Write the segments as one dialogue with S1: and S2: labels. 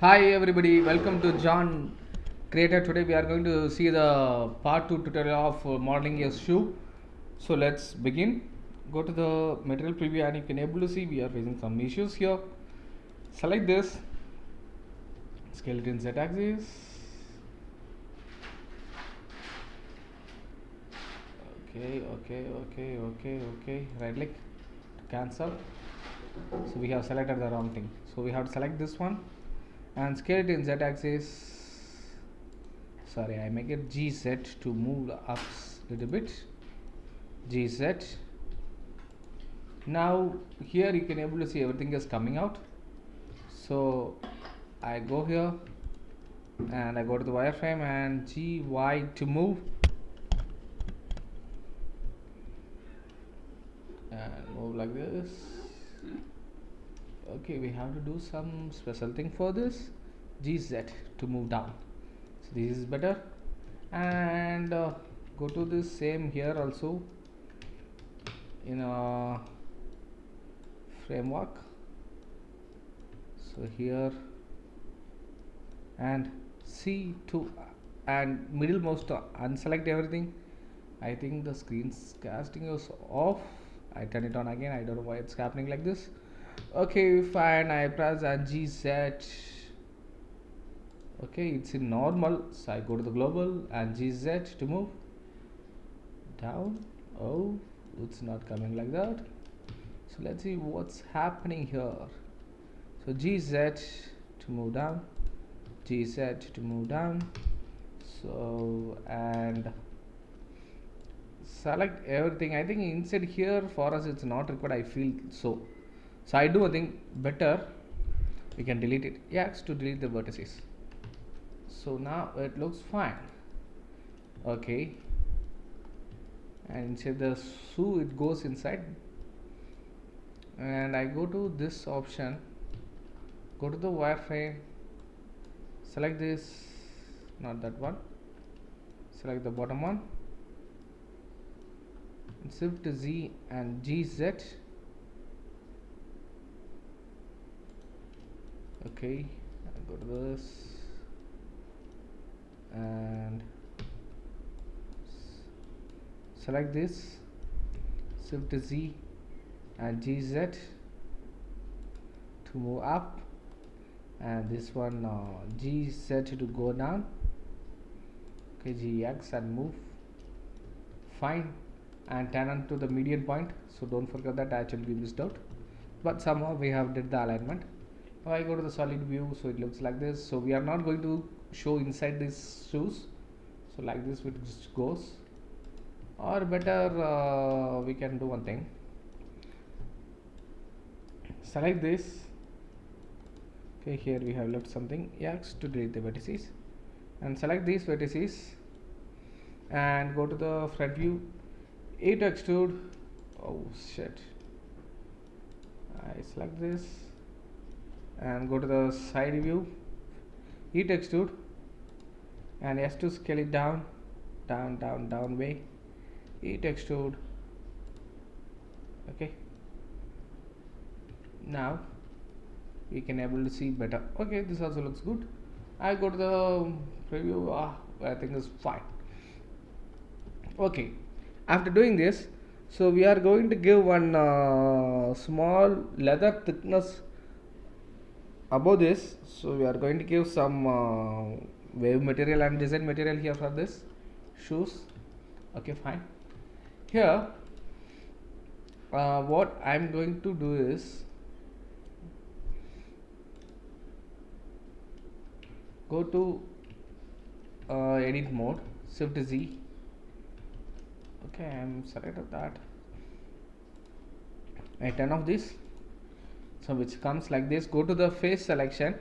S1: Hi everybody, welcome to John Creator. Today we are going to see the part 2 tutorial of modeling a shoe. So let's begin. Go to the material preview and you can able to see we are facing some issues here. Select this skeleton Z axis. Okay. Right click to cancel. So we have selected the wrong thing. So we have to select this one and scale it in Z axis. Sorry, I make it GZ to move up a little bit. GZ. Now here you can able to see everything is coming out. So I go here and I go to the wireframe and GY to move and move like this. Okay, we have to do some special thing for this. GZ to move down. So this is better. And go to this same here also in a framework. So here and C to and middle mouse to unselect everything. I think the screen casting is off. I turn it on again. I don't know why it's happening like this. Okay, fine. I press and GZ. Okay, it's in normal. So I go to the global and GZ to move down. Oh, it's not coming like that. So let's see what's happening here. So GZ to move down, GZ to move down. So and select everything. I think inside here for us it's not required. I feel so. So I do a thing better. We can delete it. Yes, to delete the vertices. So now it looks fine. Okay. And inside the shoe it goes inside. And I go to this option. Go to the wireframe. Select this, not that one. Select the bottom one. Shift Z and GZ. Okay, I go to this and select this. Shift Z and GZ to move up, and this one GZ to go down. Okay, GX and move. Fine. And turn on to the median point, so don't forget that actually we missed out, but somehow we have did the alignment. Now I go to the solid view, so it looks like this. So we are not going to show inside these shoes, so like this it just goes, or better we can do one thing. Select this. Okay, here we have left something. Yes, to delete the vertices, and select these vertices and go to the front view. To extrude. Oh shit. I select this and go to the side view. To extrude and S to scale it down way. To extrude. Okay. Now we can able to see better. Okay, this also looks good. I go to the preview. I think it's fine. Okay. After doing this, so we are going to give one small leather thickness above this. So we are going to give some wave material and design material here for this shoes. Okay, fine. Here what I am going to do is go to edit mode, Shift Z. Okay, I am selected that. I turn off this, so which comes like this. Go to the face selection,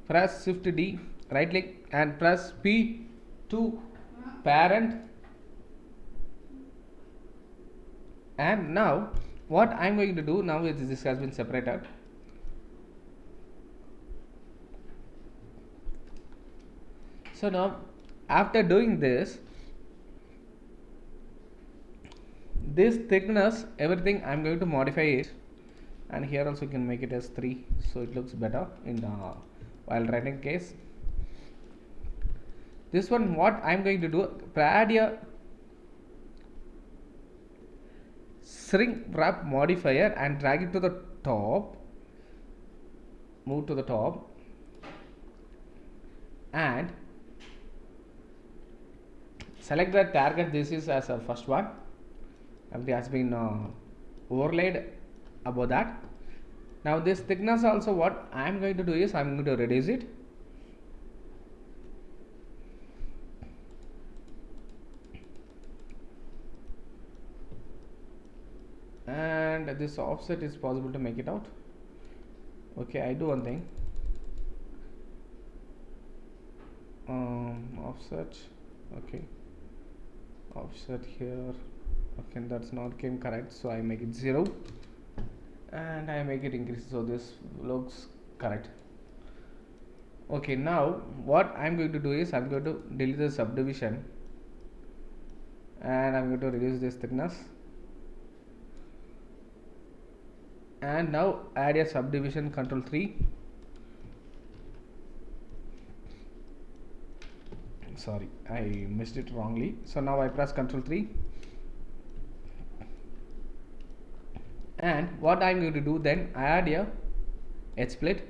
S1: press Shift D, right click and press P to parent. And now what I am going to do now is this has been separated. So now after doing this thickness everything I'm going to modify it. and here also you can make it as 3, so it looks better in while writing case. This one, what I'm going to do, add a shrink wrap modifier and drag it to the top, move to the top, and select the target. This is as a first one, everything has been overlaid above that. Now this thickness also, what I am going to do is I am going to reduce it, and this offset is possible to make it out. Okay, I do one thing, offset, okay, offset here, okay, that's not came correct, so I make it 0 and I make it increase, so this looks correct. Okay, now what I'm going to do is I'm going to delete the subdivision and I'm going to reduce this thickness, and now add a subdivision, control 3, sorry, I missed it wrongly, so now I press control 3, and what I'm going to do then, I add a edge split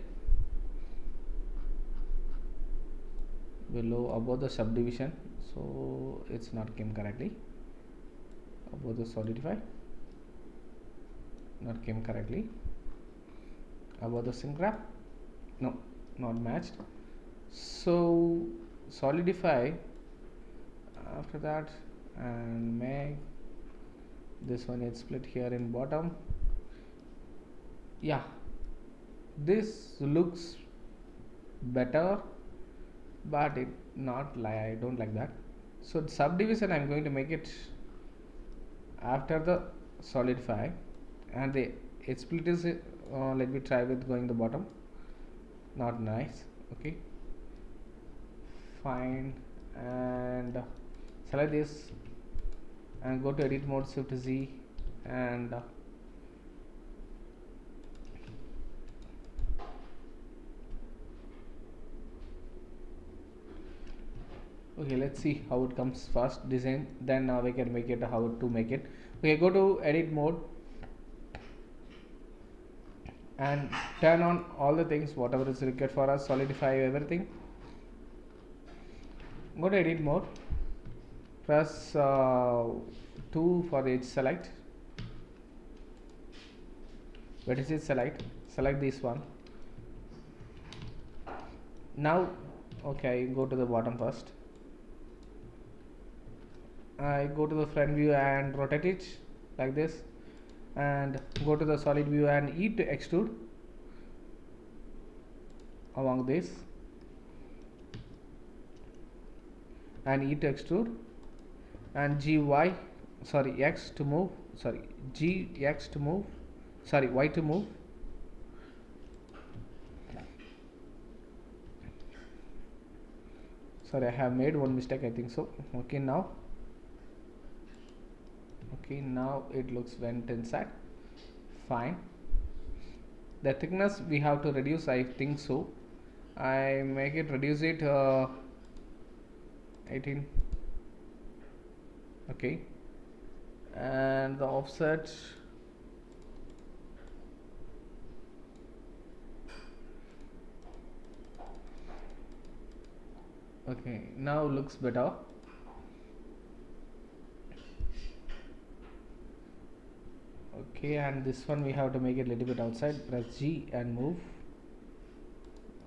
S1: below above the subdivision, so it's not came correctly, above the solidify, not came correctly, above the shrink wrap, no, not matched, so solidify after that and make this one edge split here in bottom. Yeah, this looks better, but it not like, I don't like that. So the subdivision I'm going to make it after the solidify, and the edge split is let me try with going the bottom, not nice. Okay, fine, and select this and go to edit mode, shift Z, and okay, let's see how it comes first, design, then we can make it how to make it. Okay, go to edit mode and turn on all the things whatever is required for us, solidify everything. Go to edit mode, press 2 for edge select, vertices select this one. Now okay, go to the bottom first, I go to the front view and rotate it like this, and go to the solid view and E to extrude along this, and E to extrude, and X to move, GX to move, Y to move, sorry, I have made one mistake, I think so. Okay, now it looks went inside, fine. The thickness we have to reduce, I think so. I make it reduce it 18, okay, and the offset, okay, now looks better. Okay, and this one we have to make it a little bit outside, press G and move.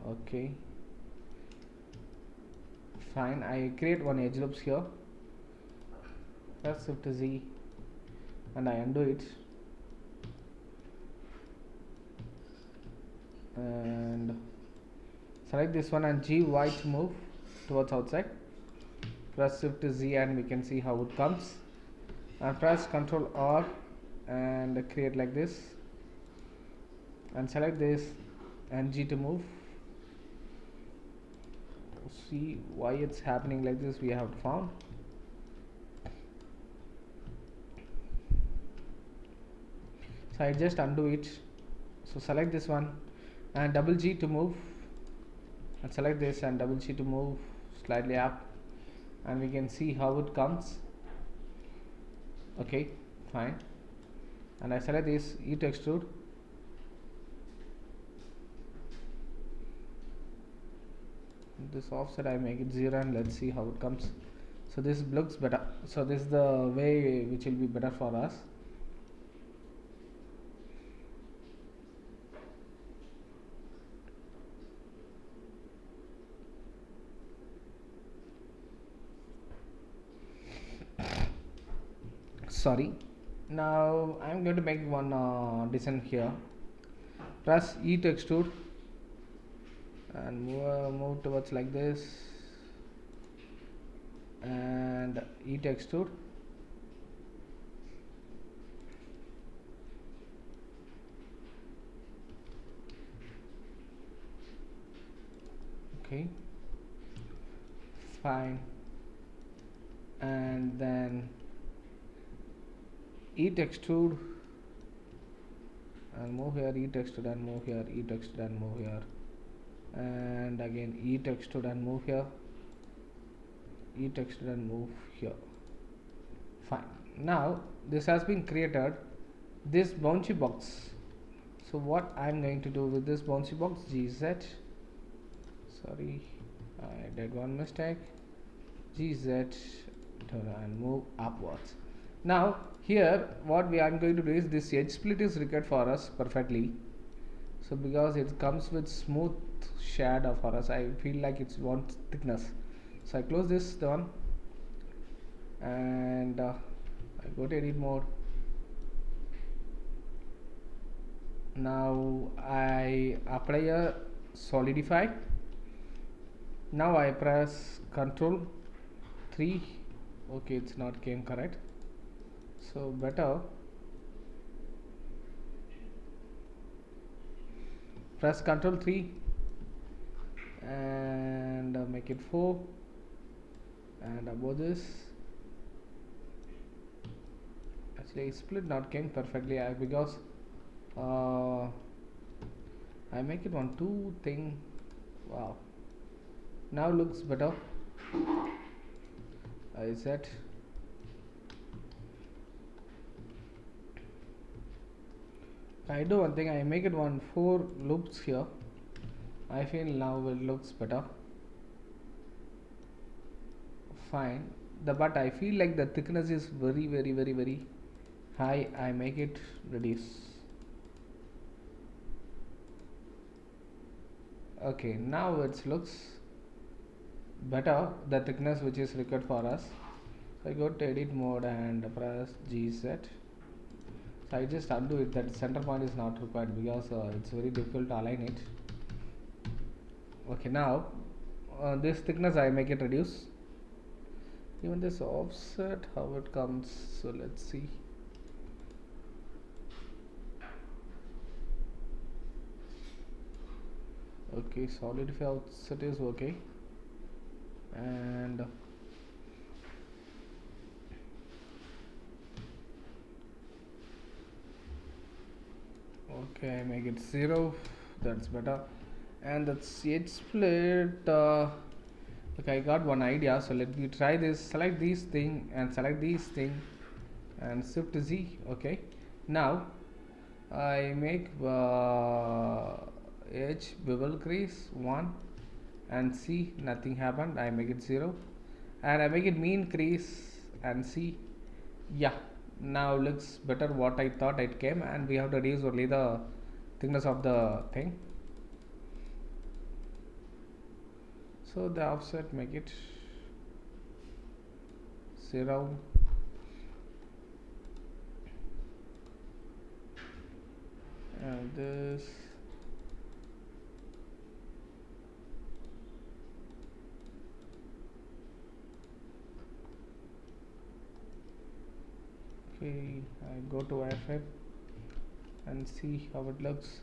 S1: Okay, fine, I create one edge loops here, press shift Z and I undo it, and select this one and GY to move towards outside, press shift Z and we can see how it comes, and press Ctrl R and create like this, and select this and G to move. See why it's happening like this, we have to found. So I just undo it So select this one and double G to move, and select this and double G to move slightly up, and we can see how it comes. Okay, fine. And I select this E to extrude. This offset I make it 0, and let's see how it comes. So this looks better. So this is the way which will be better for us. Sorry. Now I'm going to make one design here. Press E to extrude and move towards like this, and E to extrude. Okay, fine. And then E to extrude and move here, E to extrude and move here, E to extrude and move here, and again E to extrude and move here, E to extrude and move here. Fine. Now this has been created, this bouncy box. So what I'm going to do with this bouncy box, GZ, sorry, I did one mistake, GZ, and move upwards. Now here what we are going to do is, this edge split is required for us perfectly. So because it comes with smooth shadow for us, I feel like it's one thickness. So I close this one and I go to edit mode. Now I apply a solidify. Now I press Ctrl 3. Okay, it's not came correct. So better press Ctrl 3 and make it 4, and above this, actually split not came perfectly because I make it one two thing. Wow, now looks better. I set I do one thing, I make it one 4 loops here. I feel now it looks better. Fine. But I feel like the thickness is very high. I make it reduce. Okay, now it looks better, the thickness which is required for us. So I go to edit mode and press GZ. So I just undo it, that center point is not required because it's very difficult to align it. Okay, now this thickness I make it reduce. Even this offset, how it comes, so let's see. Okay, solidify offset is okay, and okay, I make it 0, that's better. And that's edge split. Okay, I got one idea, so let me try this. Select these thing and select these thing and shift Z. Okay, now I make edge bevel crease 1 and see nothing happened. I make it 0 and I make it mean crease and see, yeah, now looks better what I thought it came. And we have to reduce only the thickness of the thing. So the offset make it 0, and this okay, I go to wireframe and see how it looks.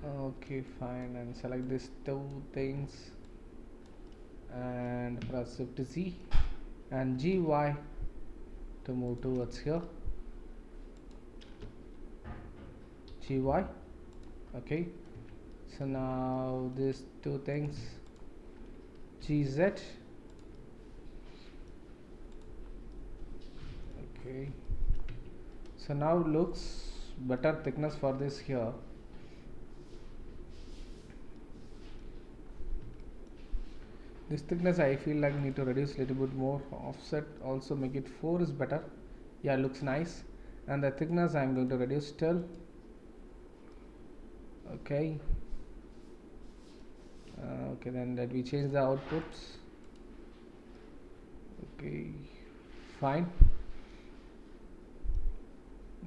S1: Okay, fine, and select these two things and press shift Z and GY to move towards here. gy. Okay, so now these two things gz. Okay, so now looks better thickness for this here. This thickness I feel like need to reduce little bit more. Offset also make it 4 is better. Yeah, looks nice. And the thickness I'm going to reduce still. Okay. Okay, then let me change the outputs. Okay, fine.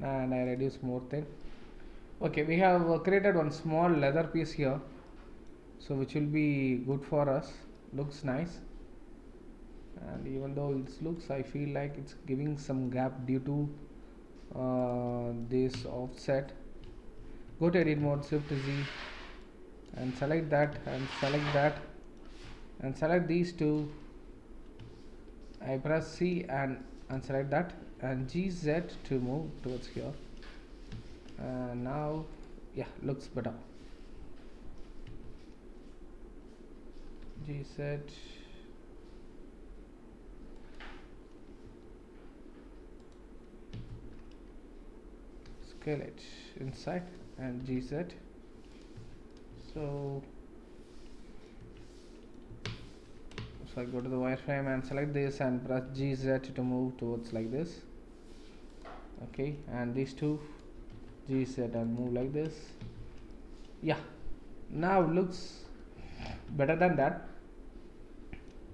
S1: And I reduce more thin. Okay, we have created one small leather piece here, so which will be good for us. Looks nice. And even though it looks, I feel like it's giving some gap due to this offset. Go to edit mode, shift Z, and select that, and select that, and select these two. I press C and select that, and GZ to move towards here. And now, yeah, looks better. GZ. Scale it inside and GZ. So I go to the wireframe and select this and press GZ to move towards like this. Okay, and these two GZ and move like this. Yeah, now looks better than that.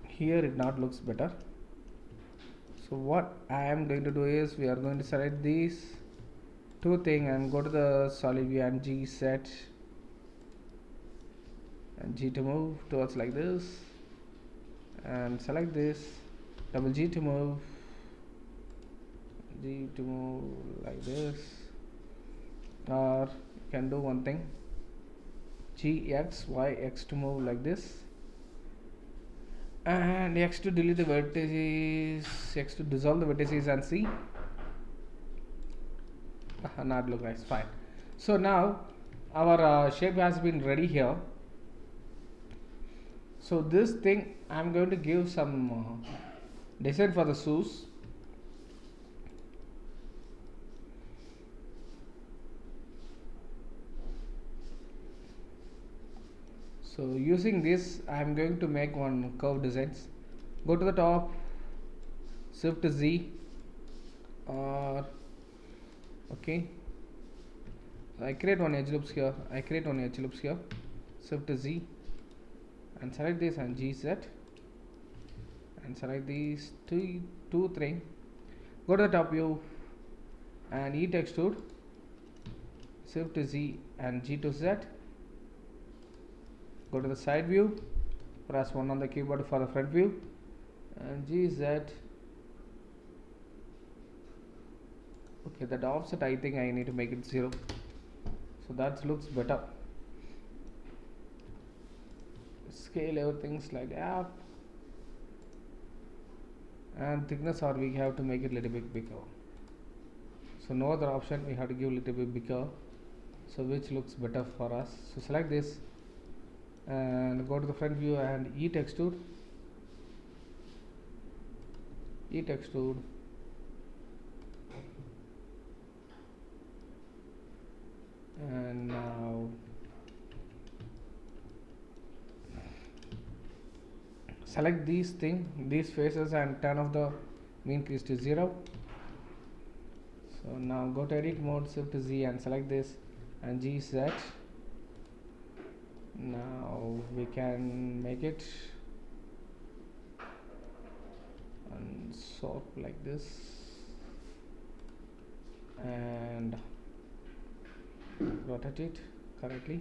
S1: Here it not looks better. So what I am going to do is we are going to select these two thing and go to the solid view and G set and G to move towards like this, and select this, double G to move, G to move like this, or you can do one thing, G X Y X to move like this, and X to delete the vertices, X to dissolve the vertices and see. Not look nice. Fine. So now our shape has been ready here. So this thing I'm going to give some design for the shoes. So using this I'm going to make one curve designs. Go to the top, shift Z, or okay, I create one edge loops here, shift Z and select this and GZ and select these two three. Go to the top view and E extrude, shift Z and G to Z. Go to the side view, press 1 on the keyboard for the front view and GZ. Okay, that offset I think I need to make it 0, so that looks better. Scale everything slightly up, and thickness or we have to make it little bit bigger. So no other option, we have to give little bit bigger, so which looks better for us. So select this and go to the front view and E extrude, and now select these faces and turn off the mean crease to 0. So now go to edit mode, shift Z and select this and GZ. Now we can make it and sort like this and rotate it correctly,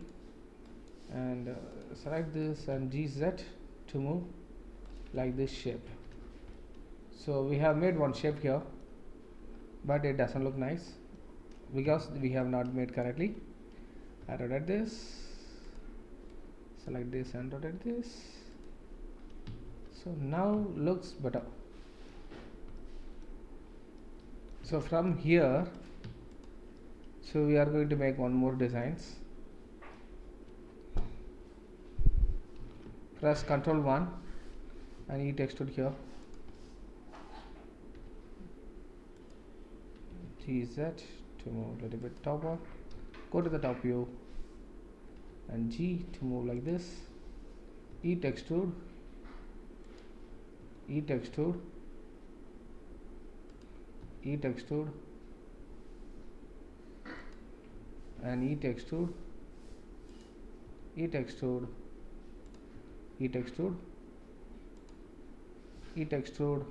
S1: and select this and GZ to move like this shape. So we have made one shape here, but it doesn't look nice because we have not made correctly. I rotate this, select this and rotate this. So now looks better. So from here, So we are going to make one more designs. Press Ctrl 1 and E extrude here. GZ to move a little bit topward. Go to the top view and G to move like this. E extrude, E extrude, E extrude, and E extrude, E extrude, E extrude, E extrude.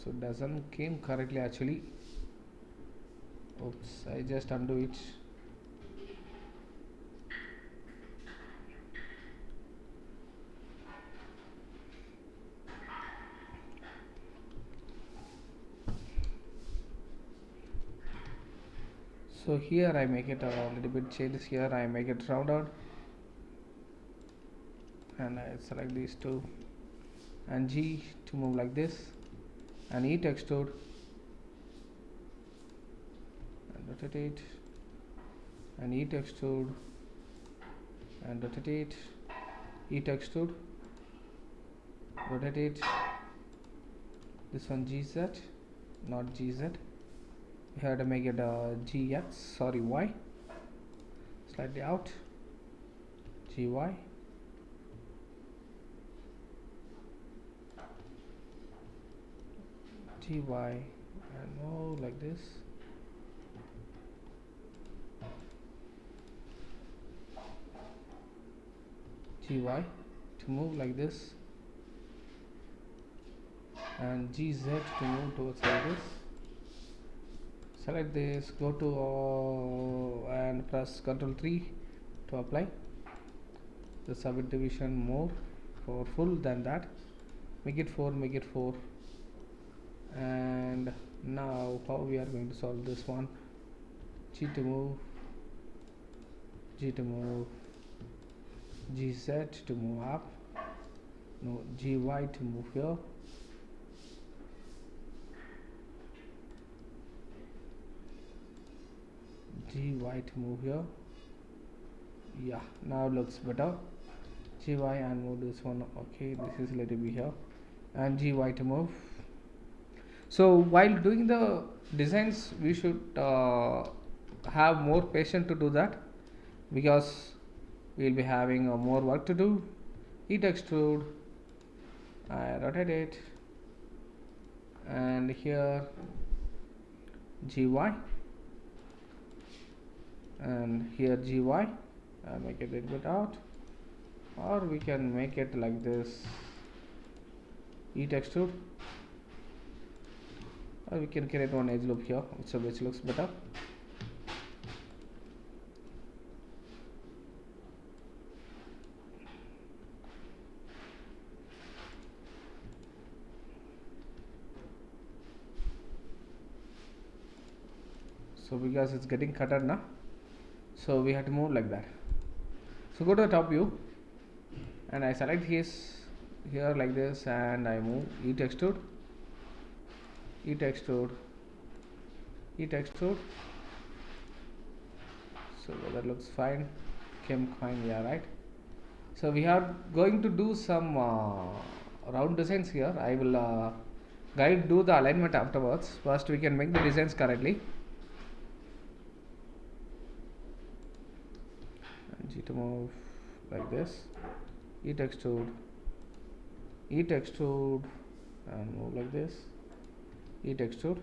S1: So it doesn't came correctly actually. Oops, I just undo it. So here I make it a little bit changes here. I make it rounded and I select these two and G to move like this and E extrude and rotate it and E extrude and rotate it, E extrude, rotate it. This one GZ, not GZ. We have to make it GX, sorry Y. Slightly out. GY. GY and move like this. GY to move like this and GZ to move towards like this. Select this, go to and press Ctrl 3 to apply the subdivision more powerful than that. Make it 4, make it 4. And now how we are going to solve this one? G to move, G to move, GZ to move up, no, GY to move here, GY to move here. Yeah, now looks better. GY and move this one. Okay, this is let it be here and GY to move. So while doing the designs we should have more patience to do that because we will be having more work to do. Heat extrude, I rotate it and here GY and here GY. I make it a little bit out or we can make it like this, Heat extrude, or we can create one edge loop here which looks better. So because it's getting cutted now, so we have to move like that. So go to the top view and I select his here like this and I move E extrude, E extrude, E extrude. So that looks fine, came fine, yeah, right. So we are going to do some round designs here. I will guide do the alignment afterwards. First we can make the designs correctly. And G to move like this, E extrude, E extrude and move like this, E extrude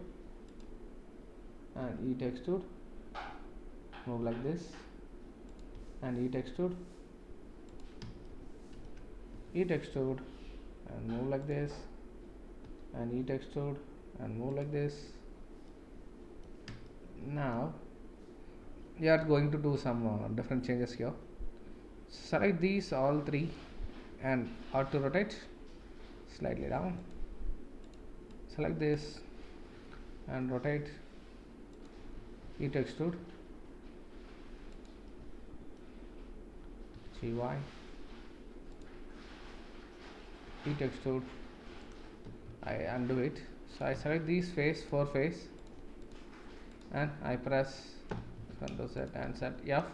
S1: and E extrude, move like this and E extrude, E extrude and move like this and E extrude and move like this. Now we are going to do some different changes here. Select these all three and auto rotate slightly down. Select this and rotate, E extrude, GY, E extrude. I undo it So I select these face, 4 face, and I press Ctrl Z and set F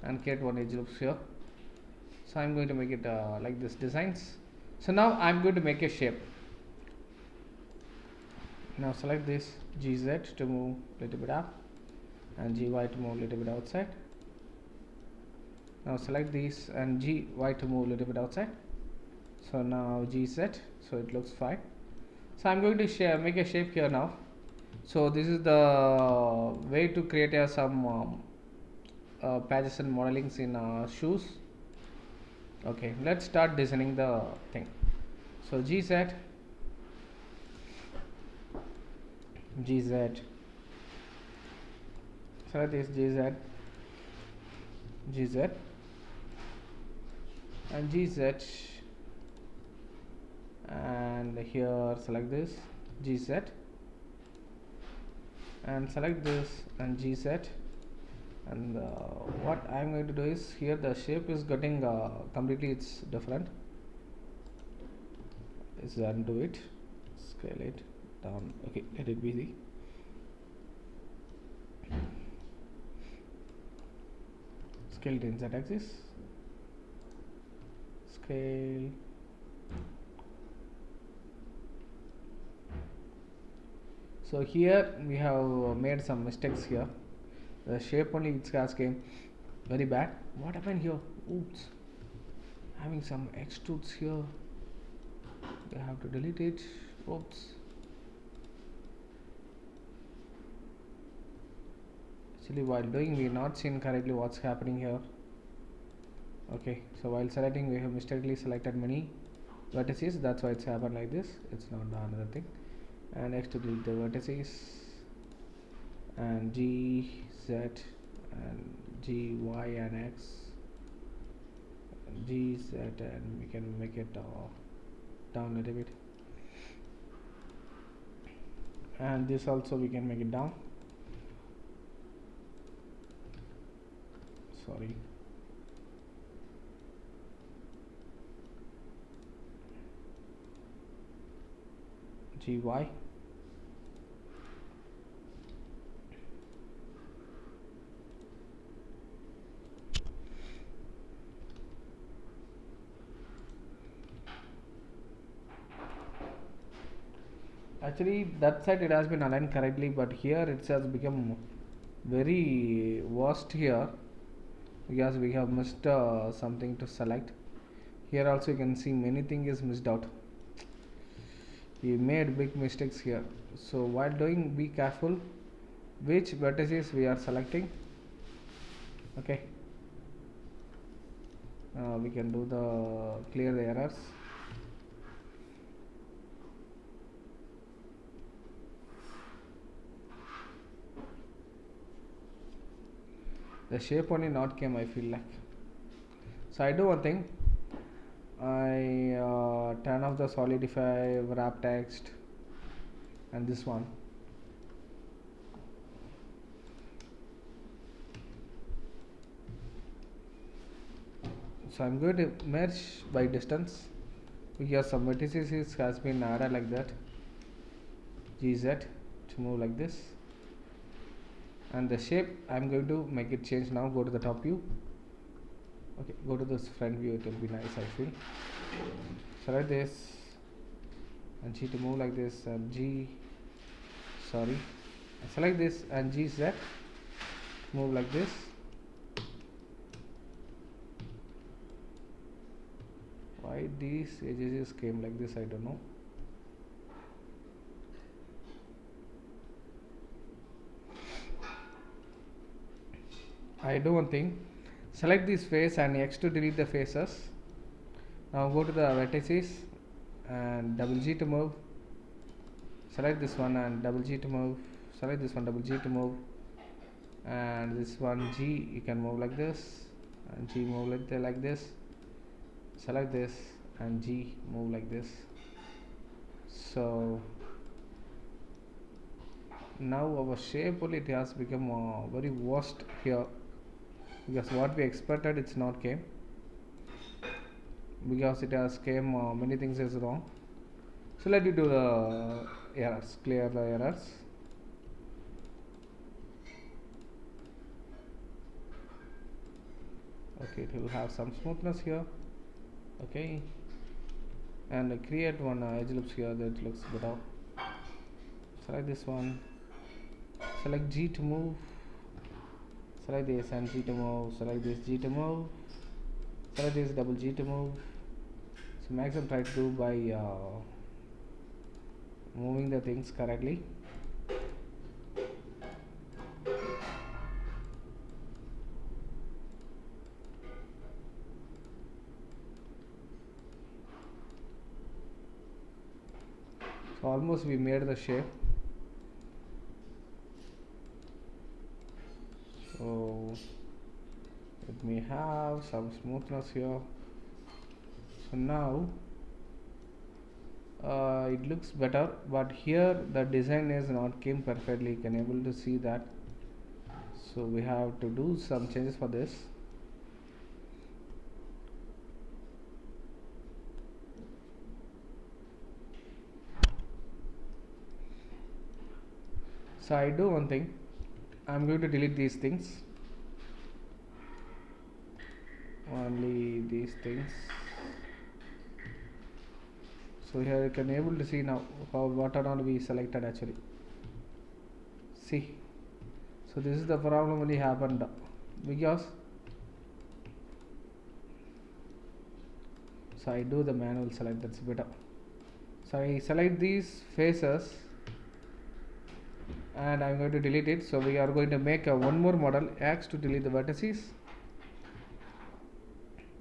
S1: and create one edge loops here. So I'm going to make it like this designs. So now I'm going to make a shape. Now select this GZ to move little bit up and GY to move little bit outside. Now select these and GY to move little bit outside. So now GZ, so it looks fine. So I'm going to make a shape here now. So this is the way to create some patches and modelings in shoes. Okay, let's start designing the thing. So GZ, select this GZ and GZ, and here select this GZ and select this and GZ, and what I'm going to do is here the shape is getting completely it's different. Let's undo it, scale it down. Okay, let it be the scale it in Z axis, scale. So here we have made some mistakes here. The shape only its has came very bad. What happened here? Oops, having some extrudes here. We have to delete it. Oops. Actually, while doing, we not seen correctly what's happening here. Okay, so while selecting, we have mistakenly selected many vertices. That's why it's happened like this. It's not another thing. And next to delete the vertices and G, Z and G, Y and X, G, Z, and we can make it down a little bit, and this also we can make it down. Sorry. GY. Actually that side it has been aligned correctly, but here it has become very worst here because we have missed something to select. Here also you can see many things is missed out. We made big mistakes here. So while doing, be careful which vertices we are selecting. Okay, we can do the clear the errors. The shape only not came, I feel like. So I do one thing, I turn off the solidify wrap text and this one. So I'm going to merge by distance because some vertices has been added like that. GZ to move like this, and the shape I'm going to make it change now. Go to the top view. Okay, go to this front view, it will be nice, I feel. Select this and G to move like this, and select this and GZ move like this. Why these edges came like this, I don't know. I do one thing, select this face and X to delete the faces. Now go to the vertices and double G to move. Select this one and double G to move. Select this one, double G to move, and this one G you can move like this, and G move like this. Select this and G move like this. So now our shape only it has become very worst here because what we expected it's not came, because it has came many things is wrong. So let me do the errors, clear the errors. Okay, it will have some smoothness here. Okay, and create one edge loops here that looks better. Select this one, select G to move, select this and G to move, select this G to move, select this double G to move. So maximum try to do by moving the things correctly. So almost we made the shape. So let me have some smoothness here. So now it looks better, but here the design is not came perfectly. You can able to see that. So we have to do some changes for this. So I do one thing. I'm going to delete these things. Only these things. So here you can able to see now how what are not we selected actually. See. So this is the problem only happened because so I do the manual select, that's better. So I select these faces and I'm going to delete it. So we are going to make a one more model X to delete the vertices.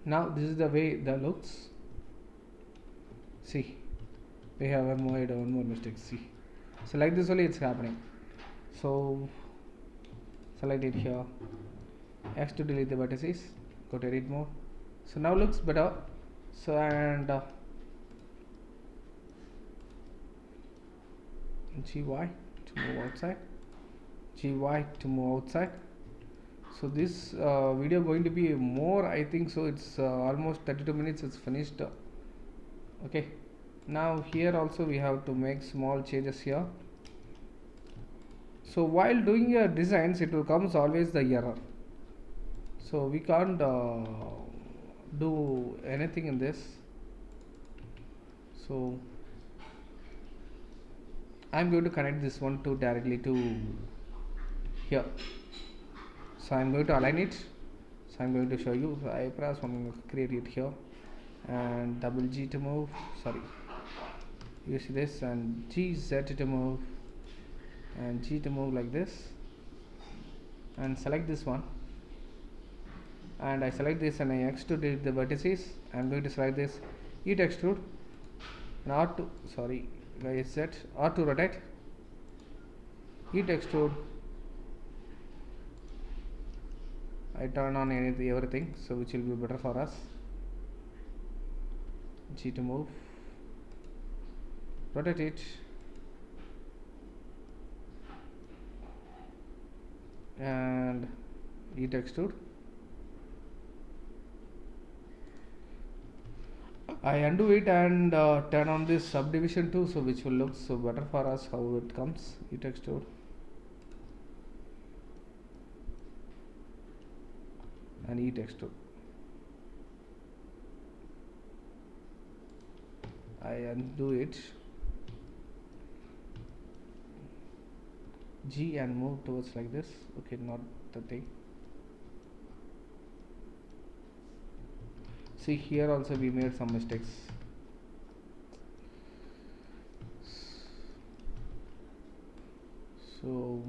S1: Now this is the way that looks. See, we have made one more mistake. See, so like this only it's happening. So select it here, X to delete the vertices, go to edit mode. So now looks better. So and GY to move outside, GY to move outside. So this video going to be more, I think so it's almost 32 minutes it's finished. Okay, now here also we have to make small changes here. So while doing your designs it will comes always the error, so we can't do anything in this. So I'm going to connect this one to directly to here. So I'm going to align it. So I'm going to show you. So I press one, create it here, and double G to move. Sorry, you see this, and GZ to move, and G to move like this, and select this one. And I select this and I extrude the vertices. I'm going to select this, it extrude, not to sorry, I set or to rotate, it extrude. I turn on everything, so which will be better for us. G to move, rotate it, and it extrude. I undo it and turn on this subdivision too, so which will look so better for us how it comes. It extrude. And it extrude. I undo it, G and move towards like this. Okay, not the thing. See here also we made some mistakes. So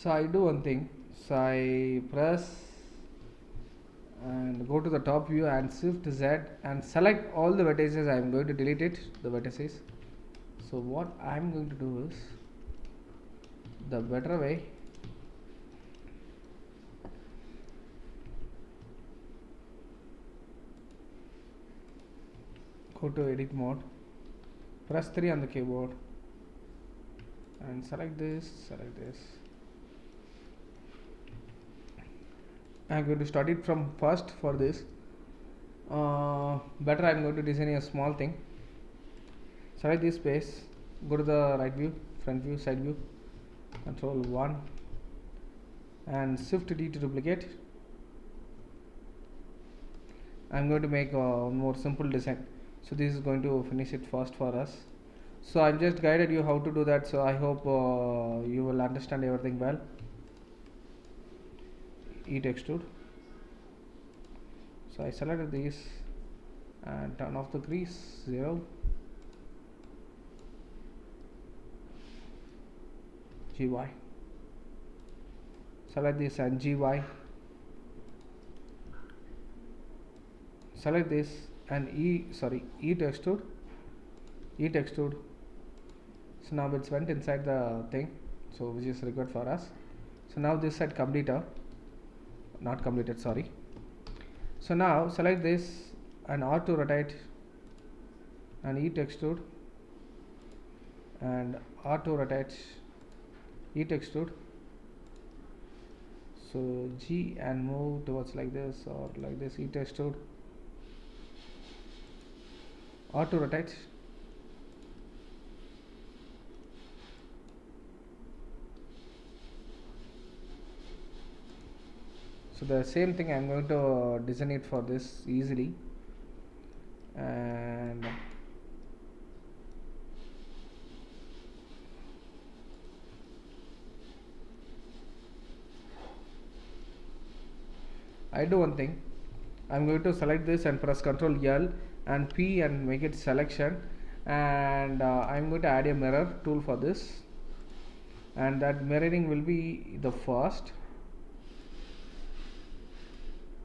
S1: I do one thing. So I press and go to the top view and shift Z and select all the vertices. I am going to delete it, the vertices. So what I am going to do is the better way. Go to edit mode, press 3 on the keyboard and select this. I'm going to start it from first for this. Better I'm going to design a small thing. Select this space, go to the right view, front view, side view, control 1 and shift D to duplicate. I'm going to make a more simple design, so this is going to finish it first for us. So I've just guided you how to do that, so I hope you will understand everything well. Extrude. So I selected these and turn off the grease 0. GY. Select this and GY. Select this and E to extrude. So now it's went inside the thing, so which is required for us. So now this side completed, not completed, sorry. So now select this and R to rotate and E to extrude and R to rotate, E to extrude. So G and move towards like this or like this, E to extrude, R to rotate. So the same thing I'm going to design it for this easily, and I do one thing. I'm going to select this and press Ctrl L and P and make it selection, and I'm going to add a mirror tool for this, and that mirroring will be the first,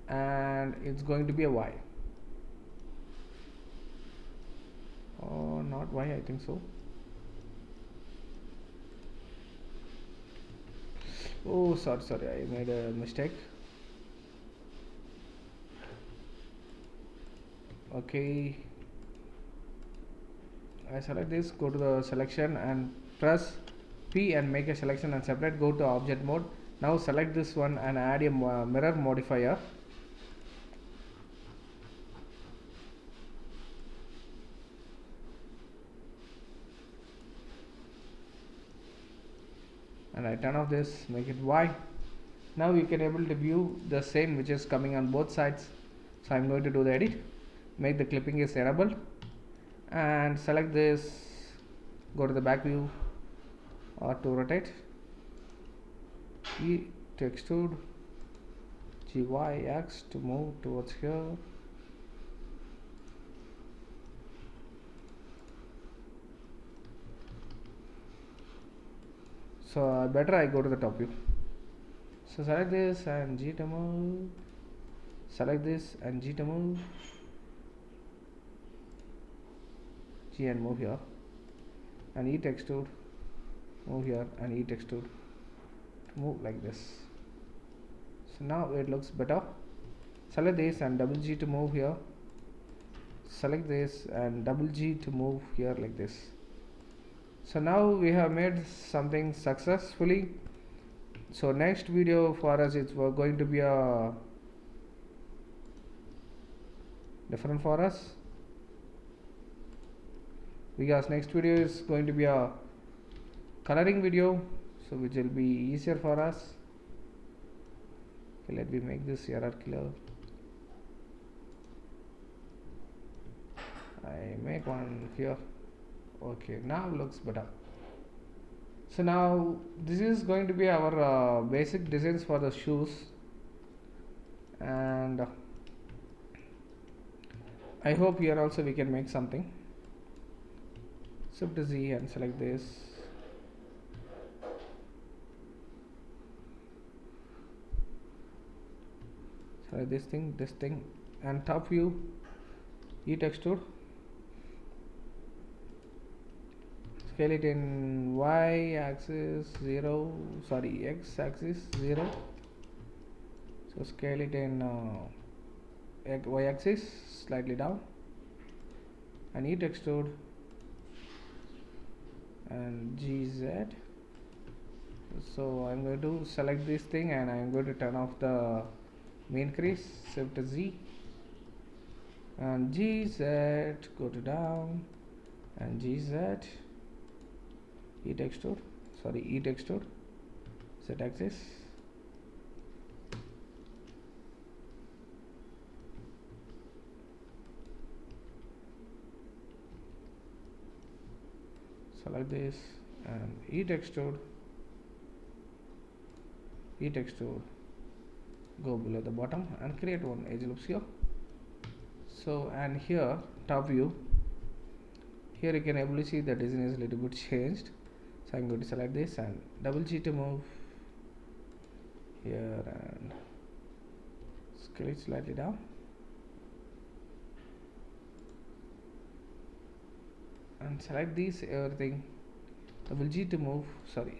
S1: and it's going to be a Y. Oh, not Y, I think so. Oh, sorry, I made a mistake. Okay, I select this, go to the selection and press P and make a selection and separate, go to object mode. Now select this one and add a mirror modifier. And I turn off this, make it Y. Now you can able to view the same which is coming on both sides. So I'm going to do the edit, make the clipping is enabled and select this, go to the back view or to rotate, E to extrude, GY X to move towards here. So better I go to the top view. So select this and G to move, select this and G to move, G and move here, and E to extrude, move here and E to extrude, move like this. So now it looks better. Select this and double G to move here, select this and double G to move here like this. So now we have made something successfully. So next video for us it's going to be a different for us, because next video is going to be a coloring video, so which will be easier for us. Okay, let me make this error killer. I make one here. Okay, now looks better. So now this is going to be our basic designs for the shoes, and I hope here also we can make something. Shift Z and select this. Select this thing and top view, E texture, scale it in Y axis 0, sorry, X axis 0. So scale it in Y axis slightly down and E extrude and GZ. So I'm going to select this thing and I'm going to turn off the main crease, shift Z and GZ, go to down and GZ, E texture, Z axis. Select this and E texture, go below the bottom and create one edge loops here. So and here top view, here you can able to see the design is a little bit changed. So I'm going to select this and double G to move here and scale it slightly down. And select this everything, double G to move,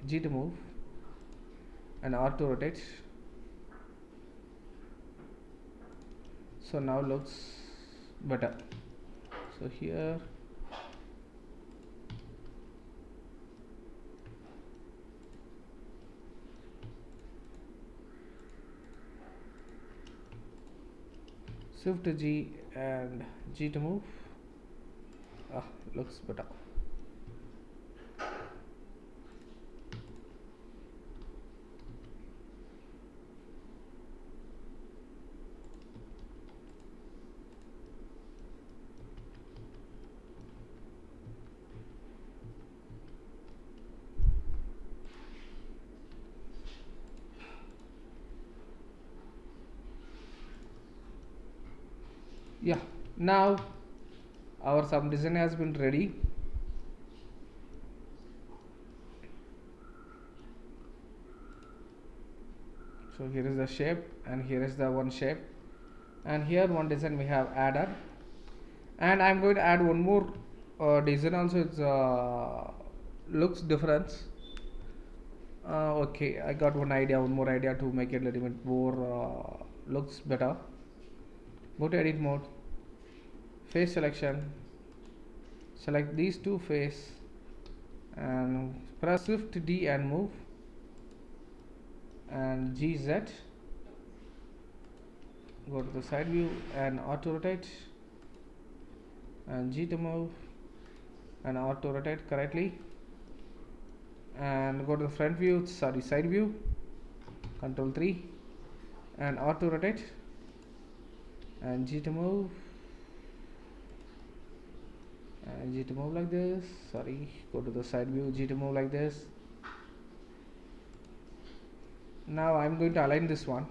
S1: G to move and R to rotate. So now looks better. So here shift G and G to move. Looks better. Yeah, now our some design has been ready. So here is the shape and here is the one shape and here one design we have added, and I'm going to add one more design also. It's looks different. Okay, I got one more idea to make it a little bit more looks better. Go to edit mode, face selection, select these two face and press shift D and move and GZ, go to the side view and auto rotate and G to move and auto rotate correctly, and go to the front view, side view, control 3 and auto rotate and G to move and G to move like this. Go to the side view, G to move like this. Now I'm going to align this one.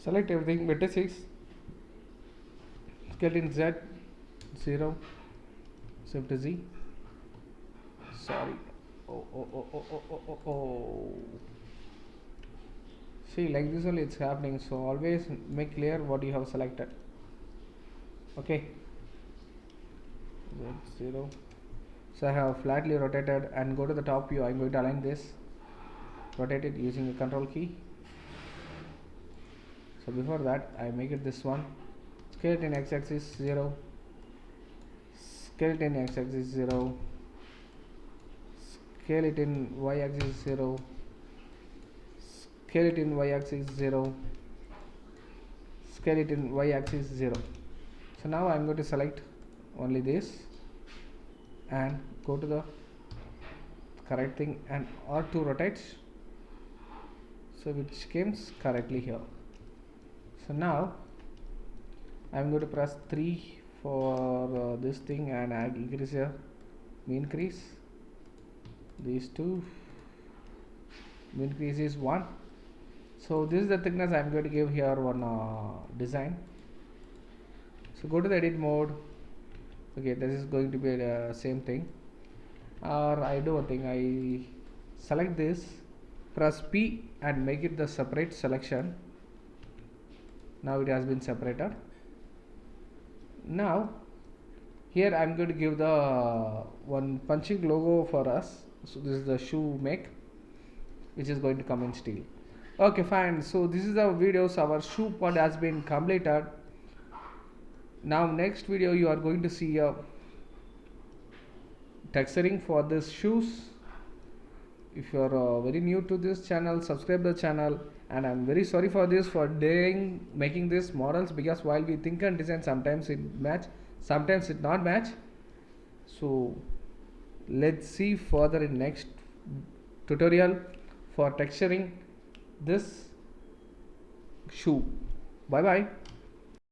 S1: Select everything, vertices, scale in Z, 0, shift Z. See, like this only it's happening, so always make clear what you have selected. Okay, Z0. So I have flatly rotated and go to the top view. I'm going to align this, rotate it using the control key. So before that I make it this one, scale it in x-axis 0, scale it in x-axis 0, scale it in y-axis 0, scale it in y-axis 0, scale it in y-axis 0. So now I'm going to select only this and go to the correct thing and R2 rotate, so which comes correctly here. So now I'm going to press 3 for this thing and I increase here, mean crease, these two, mean crease is 1. So this is the thickness I'm going to give here one design. So go to the edit mode. Okay, this is going to be the same thing, or I do a thing, I select this, press P and make it the separate selection. Now it has been separated. Now here I'm going to give the one punching logo for us. So this is the shoe make, which is going to come in steel. Okay, fine. So this is our videos. Our shoe part has been completed. Now next video you are going to see a texturing for this shoes. If you are very new to this channel, subscribe the channel. And I'm very sorry for this, for making this models, because while we think and design, sometimes it match, sometimes it not match. So let's see further in next tutorial for texturing this shoe. Bye bye.